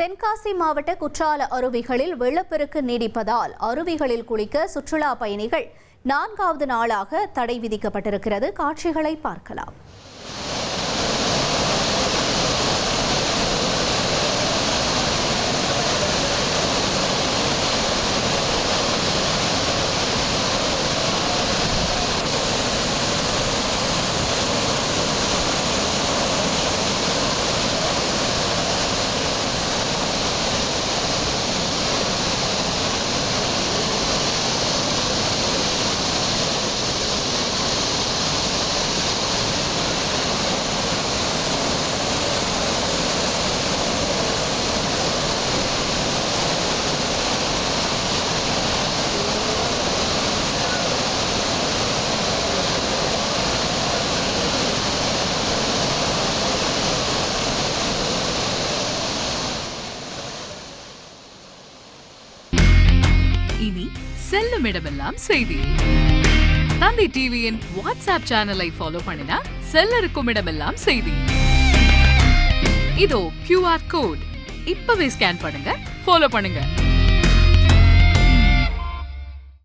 தென்காசி மாவட்ட குற்றால அருவிகளில் வெள்ளப்பெருக்கு நீடிப்பதால் அருவிகளில் குளிக்க சுற்றுலா பயணிகள் 4வது நாளாக தடை விதிக்கப்பட்டிருக்கிறது. காட்சிகளை பார்க்கலாம். இனி செல்லும் இடமெல்லாம் செய்தி. தந்தை டிவியின் வாட்ஸ்அப் சேனலை ஃபாலோ பண்ணினா செல்ல இருக்கும் இடமெல்லாம் செய்தி. இதோ QR கோட் இப்பவே ஸ்கேன் பண்ணுங்க, ஃபாலோ பண்ணுங்க.